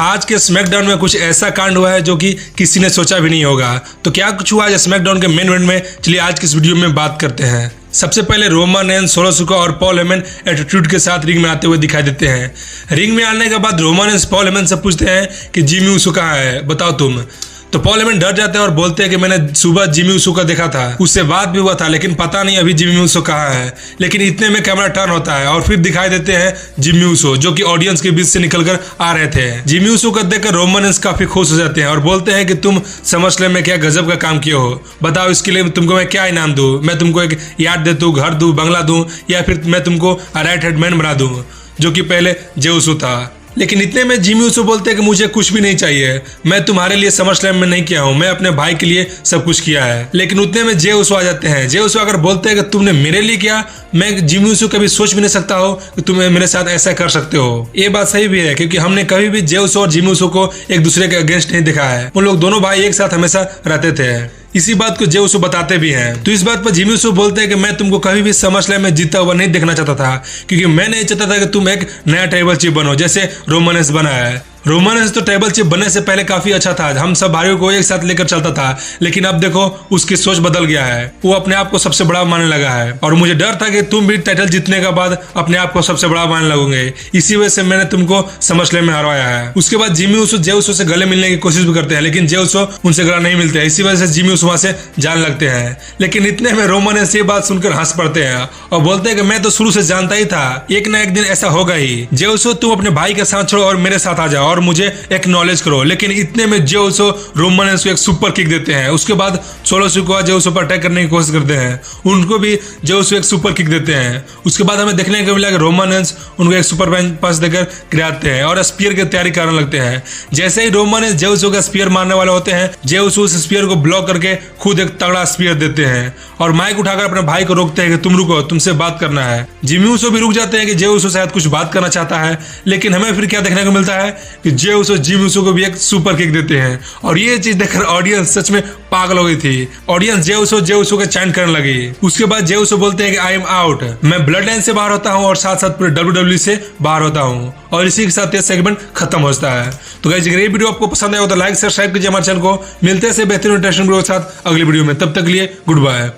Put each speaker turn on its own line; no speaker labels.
आज के स्मैकडाउन में कुछ ऐसा कांड हुआ है जो कि किसी ने सोचा भी नहीं होगा। तो क्या कुछ हुआ आज स्मैकडाउन के मेन इवेंट में, चलिए आज की इस वीडियो में बात करते हैं। सबसे पहले रोमन रेंस, सोलो सिकोआ और पॉल हेमन एटीट्यूड के साथ रिंग में आते हुए दिखाई देते हैं। रिंग में आने के बाद रोमन रेंस पॉल हेमन से पूछते हैं कि जिमी ऊसो कहाँ है, बताओ तुम। तो पॉल हेमन डर जाते हैं और बोलते हैं कि मैंने सुबह जिमी ऊसो का देखा था, उससे बात भी हुआ था, लेकिन पता नहीं अभी जिमी ऊसो कहाँ है। लेकिन इतने में कैमरा टर्न होता है और फिर दिखाई देते हैं जिमी ऊसो, जो कि ऑडियंस के बीच से निकलकर आ रहे थे। जिमी ऊसो को देखकर रोमन रेंस काफी खुश हो जाते हैं और बोलते हैं कि तुम समरस्लैम में क्या गजब का काम किए हो, बताओ इसके लिए तुमको मैं क्या इनाम दूं। मैं तुमको एक यार्ड दे दूं, घर दूं, बंगला दूं, या फिर मैं तुमको राइट हैंड मैन बना दूं, जो कि पहले जे ऊसो था। लेकिन इतने में जिमी ऊसो बोलते हैं कि मुझे कुछ भी नहीं चाहिए, मैं तुम्हारे लिए समरस्लैम में नहीं किया हूँ, मैं अपने भाई के लिए सब कुछ किया है। लेकिन उतने में जे ऊसो आ जाते हैं। जे ऊसो अगर बोलते हैं कि तुमने मेरे लिए किया, मैं जिमी ऊसो कभी सोच भी नहीं सकता हो कि तुम मेरे साथ ऐसा कर सकते हो। ये बात सही भी है, क्योंकि हमने कभी भी जे ऊसो और जिमी ऊसो को एक दूसरे के अगेंस्ट नहीं देखा है। उन लोग दोनों भाई एक साथ हमेशा रहते थे। इसी बात को जे ऊसो बताते भी हैं। तो इस बात पर जिमी ऊसो बोलते हैं कि मैं तुमको कभी भी समरस्लैम में जीता हुआ नहीं देखना चाहता था, क्योंकि मैं नहीं चाहता था कि तुम एक नया ट्राइबल चीफ बनो जैसे रोमन रेंस बना है। रोमन रेंस तो ट्राइबल चीफ बनने से पहले काफी अच्छा था, हम सब भाइयों को एक साथ लेकर चलता था। लेकिन अब देखो उसकी सोच बदल गया है, वो अपने आप को सबसे बड़ा मानने लगा है। और मुझे डर था कि तुम भी टाइटल जीतने के बाद अपने आप को सबसे बड़ा मानने लगोगे, इसी वजह से मैंने तुमको समरस्लैम में हरवाया है। उसके बाद जिमी ऊसो जे ऊसो से गले मिलने की कोशिश भी करते हैं, लेकिन जे ऊसो उनसे गला नहीं मिलते हैं। इसी वजह से जिमी ऊसो वहां से जाने लगते हैं। लेकिन इतने में रोमन रेंस ये बात सुनकर हंस पड़ते हैं और बोलते हैं कि मैं तो शुरू से जानता ही था, एक ना एक दिन ऐसा होगा ही। जे ऊसो तुम अपने भाई के साथ छोड़ो और मेरे साथ आ जाओ और मुझे एक नॉलेज करो। लेकिन इतने में जे ऊसो रोमन रेंस को एक सुपर किक देते हैं। उसके बाद सोलो सिकोआ जे ऊसो पर अटैक करने की कोशिश करते हैं, उनको भी जे ऊसो एक सुपर किक देते हैं। उसके बाद हमें देखने को मिला कि रोमन रेंस उनको एक सुपर पंच देकर गिराते हैं और स्पीयर की तैयारी करने लगते हैं। जैसे ही रोमन रेंस जे ऊसो का स्पीयर मारने वाले होते हैं, जे ऊसो उस स्पीयर को ब्लॉक करके खुद एक तगड़ा स्पीयर देते हैं और माइक उठाकर अपने भाई को रोकते हैं कि तुम रुको, तुमसे बात करना है। जिमी ऊसो भी रुक जाते हैं कि जे ऊसो शायद कुछ बात करना चाहता है। लेकिन हमें फिर क्या देखने को मिलता है कि जे ऊसो जिमी ऊसो को भी एक सुपर किक देते हैं और ये चीज देखकर ऑडियंस सच में पागल हो गई थी। ऑडियंस जे ऊसो के चैंट करने लगी। उसके बाद जे ऊसो बोलते हैं कि आई एम आउट, मैं ब्लड लाइन से बाहर होता हूँ और साथ साथ पूरे WWE से बाहर होता हूँ। और इसी के साथ ये सेगमेंट खत्म होता है। तो गाइस अगर ये वीडियो आपको पसंद आया हो तो लाइक सब्सक्राइब कीजिए हमारे चैनल को। मिलते हैं बेहतरीन इंटरेस्टिंग वीडियो के साथ अगली वीडियो में, तब तक के लिए गुड बाय।